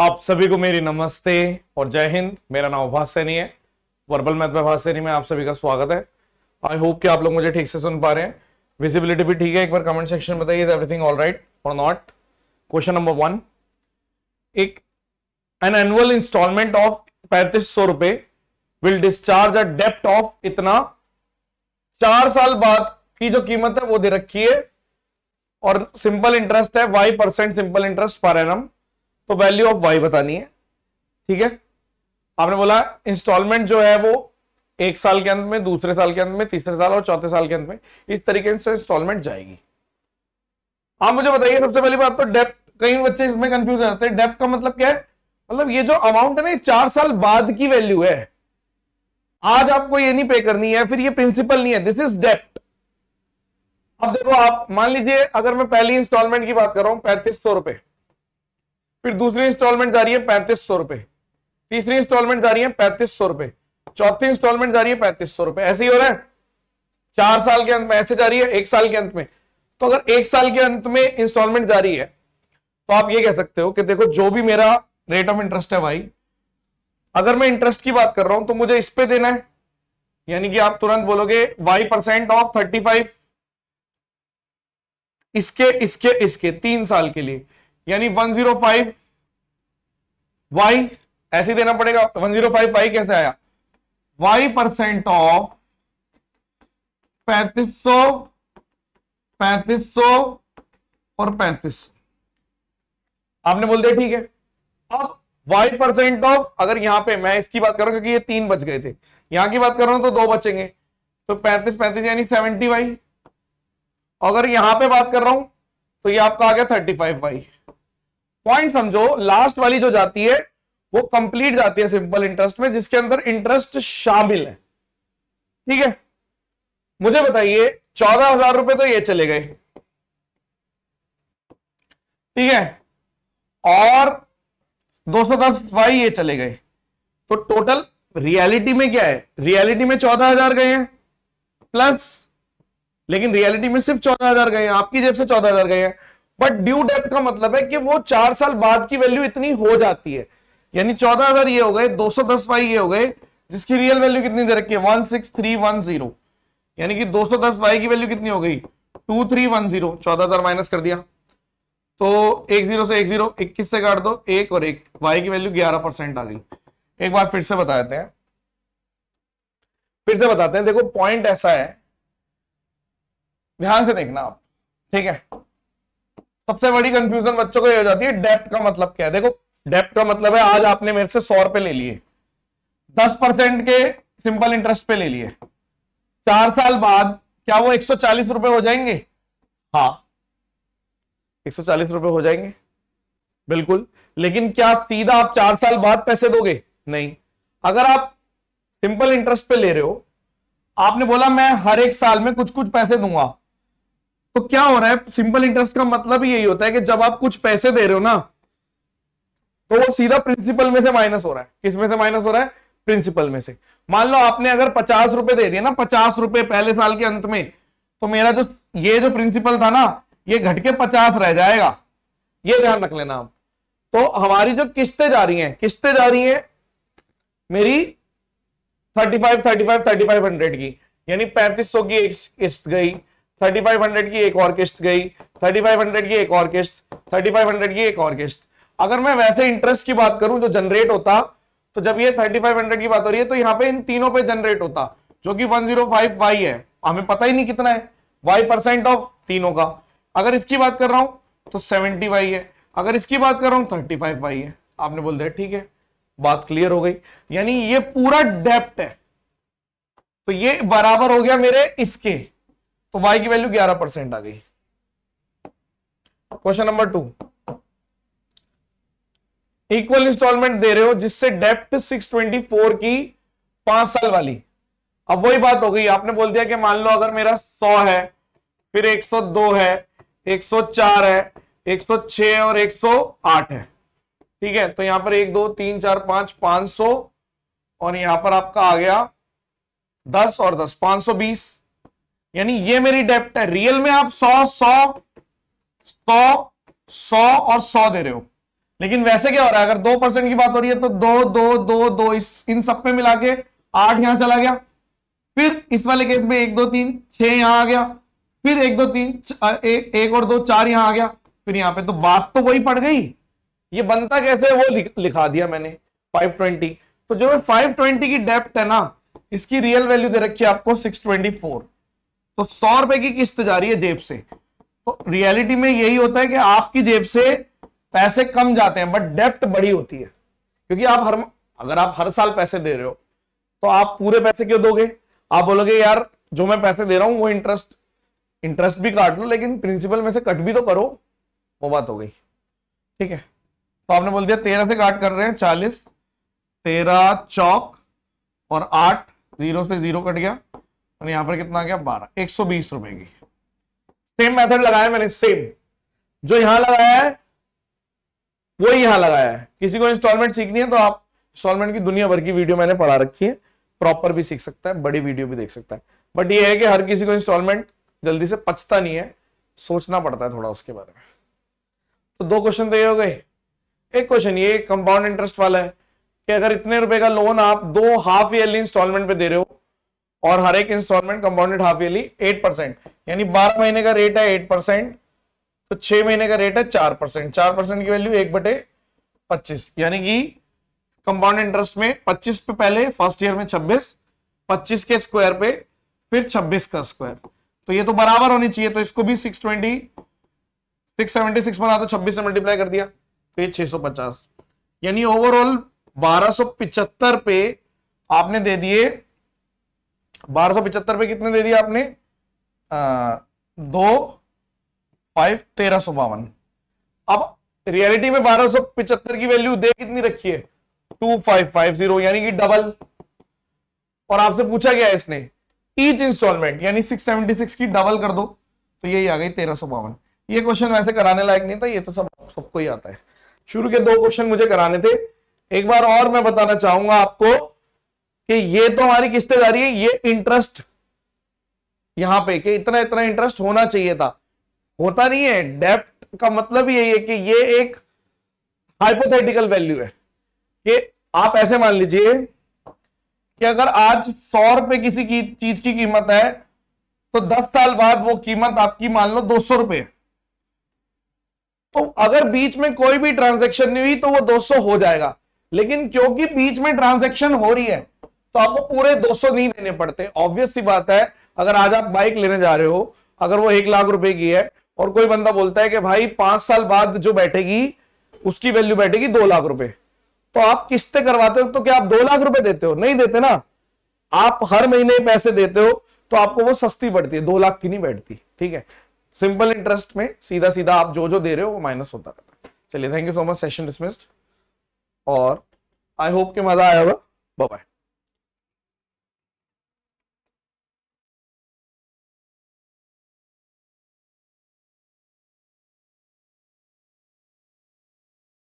आप सभी को मेरी नमस्ते और जय हिंद। मेरा नाम भास सैनी है, वर्बल मैथ में भास सैनी में आप सभी का स्वागत है। आई होप कि आप लोग मुझे ठीक से सुन पा रहे हैं, विजिबिलिटी भी ठीक है। एक बार कमेंट सेक्शन में बताइए, इज एवरीथिंग ऑल राइट और नॉट। क्वेश्चन नंबर 1, एक एन एनुअल इंस्टॉलमेंट ऑफ 3500 रुपए विल डिस्चार्ज अ डेप्ट ऑफ इतना। 4 साल बाद की जो कीमत है वो दे रखी है और सिंपल इंटरेस्ट है y% simple interest per annum. तो वैल्यू ऑफ y बतानी है, ठीक है। आपने बोला इंस्टॉलमेंट जो है वो 1 साल के अंत में, दूसरे साल के अंत में, तीसरे साल और चौथे साल के अंत में, इस तरीके से इंस्टॉलमेंट जाएगी। आप मुझे बताइए सबसे पहली बात तो डेप्ट, कई बच्चे इसमें कंफ्यूज हो जाते हैं। डेप्ट का मतलब क्या है? मतलब ये जो अमाउंट है ना, 4 साल बाद की वैल्यू है। आज आपको ये नहीं पे करनी है, फिर ये प्रिंसिपल नहीं है, दिस इज डेप्ट। अब देखो, आप मान लीजिए अगर मैं पहली इंस्टॉलमेंट की बात कर रहा हूं 3500 रुपए, फिर दूसरी इंस्टॉलमेंट जा रही है 3500 रुपए, तीसरी इंस्टॉलमेंट जा रही है 3500 रुपए, चौथी इंस्टॉलमेंट जा रही है 3500 रुपए। ऐसे ही हो रहा है 4 साल के अंत में, ऐसे जा रही है 1 साल के अंत में। तो अगर 1 साल के अंत में इंस्टॉलमेंट जा रही है तो आप ये कह सकते हो कि देखो जो भी मेरा रेट ऑफ इंटरेस्ट है भाई, अगर मैं इंटरेस्ट की बात कर रहा हूं तो मुझे इस पे देना है, यानी कि आप तुरंत बोलोगे y% ऑफ 35 इसके 3 साल के लिए, यानी 105 y ऐसे देना पड़ेगा। 105 y कैसे आया? y% ऑफ 3500 और 3500। आपने बोल दिया ठीक है। अब y% ऑफ, अगर यहां पे मैं इसकी बात कर रहा हूं क्योंकि ये 3 बच गए थे, यहां की बात कर रहा हूं तो 2 बचेंगे, तो 35 यानी 70y। अगर यहां पे बात कर रहा हूं तो ये आपका आ गया 35y। पॉइंट समझो, लास्ट वाली जो जाती है वो कंप्लीट जाती है सिंपल इंटरेस्ट में, जिसके अंदर इंटरेस्ट शामिल है, ठीक है। मुझे बताइए 14,000 रुपए तो ये चले गए, ठीक है, और 210y ये चले गए, तो टोटल रियलिटी में क्या है? रियलिटी में 14,000 गए हैं प्लस, लेकिन रियलिटी में सिर्फ 14,000 गए हैं, आपकी जेब से 14,000 गए हैं। बट ड्यू डेप्ट का मतलब है कि वो 4 साल बाद की वैल्यू इतनी हो जाती है, यानी 14,000 ये हो गए, 210y ये हो गए, जिसकी रियल वैल्यू कितनी दे रखी है? 16310, यानी कि 210y की वैल्यू कितनी हो गई? 2310। 14,000 माइनस कर दिया तो 1 0 से 1 0, 21 से काट दो, 1 और 1, y की वैल्यू 11% आ गई। एक बार फिर से बता देते हैं, देखो पॉइंट ऐसा है, ध्यान से देखना आप, ठीक है। सबसे बड़ी कंफ्यूजन बच्चों को ये हो जाती है, डेप्ट का मतलब क्या है? देखो डेप्ट का मतलब है आज आपने मेरे से 100 रुपए ले लिए, 10% के सिंपल इंटरेस्ट पे ले लिए, 4 साल बाद क्या वो 140 रुपए हो जाएंगे? हाँ, 140 रुपए हो जाएंगे बिल्कुल। लेकिन क्या सीधा आप 4 साल बाद पैसे दोगे? नहीं। अगर आप सिंपल इंटरेस्ट पे ले रहे हो, आपने बोला मैं हर एक साल में कुछ कुछ पैसे दूंगा, तो क्या हो रहा है? सिंपल इंटरेस्ट का मतलब ही यही होता है कि जब आप कुछ पैसे दे रहे हो ना, तो वो सीधा प्रिंसिपल में से माइनस हो रहा है। किस में से माइनस हो रहा है? प्रिंसिपल में से। मान लो आपने अगर 50 रुपए दे दिए ना, 50 रुपए पहले साल के अंत में, तो मेरा जो ये जो प्रिंसिपल था ना, ये घट के 50 रह जाएगा, ये ध्यान रख लेना आप। तो हमारी जो किस्तें जा रही हैं मेरी 3500 की, यानी 3500 की एक किस्त गई, 3500 की एक और किस्त गई, 3500 की एक और किस्त, 3500 की एक और किस्त। अगर मैं वैसे इंटरेस्ट की बात करूं जो जनरेट होता, तो जब ये 3500 की बात हो रही है तो यहां पे इन तीनों पे जनरेट होता, जो कि 105y है, हमें पता ही नहीं कितना है, y% ऑफ तीनों का। अगर इसकी बात कर रहा हूं तो 70y है, अगर इसकी बात कर रहा हूं 35y है। आपने बोल दिया ठीक है, बात क्लियर हो गई, यानी ये पूरा डेप्ट है, तो ये बराबर हो गया मेरे इसके, तो y की वैल्यू 11% आ गई। क्वेश्चन नंबर 2, इक्वल इंस्टॉलमेंट दे रहे हो जिससे डेप्ट 624 की 5 साल वाली। अब वही बात हो गई, आपने बोल दिया कि मान लो अगर मेरा 100 है, फिर 102 है, 104 है, 106 और 108 है, ठीक है। तो यहां पर 1 2 3 4 5 500, और यहां पर आपका आ गया 10 और 10 520, यानी ये मेरी डेप्ट है। रियल में आप 100 100 100 100 और 100 दे रहे हो, लेकिन वैसे क्या हो रहा है, अगर 2% की बात हो रही है तो 2 इन सब पे मिला के 8 यहां चला गया, फिर इस वाले केस में 1 2 3 6 यहां आ गया, फिर 1 2 3 1 और 2 4 यहां आ गया, फिर यहां पे तो बात तो वही पड़ गई। ये बनता कैसे है वो लिखा दिया मैंने 520। तो जो 520 की डेप्थ है ना, इसकी रियल वैल्यू दे रखी है आपको 624। तो 100 रुपए की किस्त जा रही है जेब से। तो रियलिटी में यही होता है कि आपकी जेब से पैसे कम जाते हैं बट डेप्थ बड़ी होती है, क्योंकि अगर आप हर साल पैसे दे रहे हो तो आप पूरे पैसे क्यों दोगे? आप बोलोगे यार जो मैं पैसे दे रहा हूं वो इंटरेस्ट भी काट लो, लेकिन प्रिंसिपल में से कट भी तो करो, वो बात हो गई। ठीक है, तो आपने बोल दिया 13 से काट कर रहे हैं 40, 13 चौक और 8, 0 से 0 कट गया, और यहां पर कितना आ गया 12, 120 रुपए की। सेम मेथड लगाया मैंने, सेम जो यहां लगाया है वो यहां लगाया है। किसी को इंस्टॉलमेंट सीखनी है तो आप इंस्टॉलमेंट की दुनिया भर की वीडियो मैंने पढ़ा रखी है, प्रॉपर भी सीख सकता है, बड़ी वीडियो भी देख सकता है। बट ये है कि हर किसी को इंस्टॉलमेंट जल्दी से पचता नहीं है, सोचना पड़ता है थोड़ा उसके बारे में। तो 2 क्वेश्चन तो ये हो गए। एक क्वेश्चन ये कंपाउंड इंटरेस्ट वाला है कि अगर इतने रुपए का लोन आप 2 हाफ ईयरली इंस्टॉलमेंट पे दे रहे हो और हर एक इंस्टॉलमेंट कंपाउंडेड हाफ ईयरली 8%, यानी 12 महीने का रेट है 8%, तो 6 महीने का रेट है 4%। 4% की वैल्यू 1/25, यानी कि कंपाउंड इंटरेस्ट में 25 पे पहले फर्स्ट ईयर में 26, 25 के स्क्वायर पे फिर 26 का स्क्वायर, तो ये तो बराबर होनी चाहिए। तो इसको भी 676 बना तो 26 से मल्टीप्लाई कर दिया तो ये 650, यानी ओवरऑल 1275 पे आपने दे दिए। 1275 पे कितने दे दिए आपने? 1352। अब रियलिटी में 1275 की वैल्यू दे कितनी रखी है? 2550, यानी कि डबल। और आपसे पूछा गया है इसने ईच इंस्टॉलमेंट यानी 676 की डबल कर दो, तो यही आ गई 1352। ये क्वेश्चन वैसे कराने लायक नहीं था, ये तो सबको ही आता है। शुरू के 2 क्वेश्चन मुझे कराने थे। एक बार और मैं बताना चाहूंगा आपको कि ये तो हमारी किस्तें जा रही है, ये इंटरेस्ट यहां पे कि इतना इतना इंटरेस्ट होना चाहिए था, होता नहीं है। डेप्थ का मतलब यही है कि ये एक हाइपोथेटिकल वैल्यू है कि आप ऐसे मान लीजिए कि अगर आज 100 रुपए किसी की चीज की कीमत है तो 10 साल बाद वो कीमत आपकी मान लो 200 रुपए। तो अगर बीच में कोई भी ट्रांजैक्शन नहीं हुई तो वो 200 हो जाएगा, लेकिन क्योंकि बीच में ट्रांजैक्शन हो रही है तो आपको पूरे 200 नहीं देने पड़ते। ऑब्वियस सी बात है, अगर आज आप बाइक लेने जा रहे हो, अगर वो 1 लाख रुपए की है और कोई बंदा बोलता है कि भाई 5 साल बाद जो बैठेगी उसकी वैल्यू बैठेगी 2 लाख रुपए, तो आप किस्तें करवाते हो तो क्या आप 2 लाख रुपए देते हो? नहीं देते ना। आप हर महीने पैसे देते हो तो आपको वो सस्ती पड़ती है, 2 लाख की नहीं बैठती। ठीक है, सिंपल इंटरेस्ट में सीधा सीधा आप जो जो दे रहे हो वो माइनस होता रहता है। चलिए, thank you so much, session dismissed, और आई होप कि मजा आया होगा। Bye bye.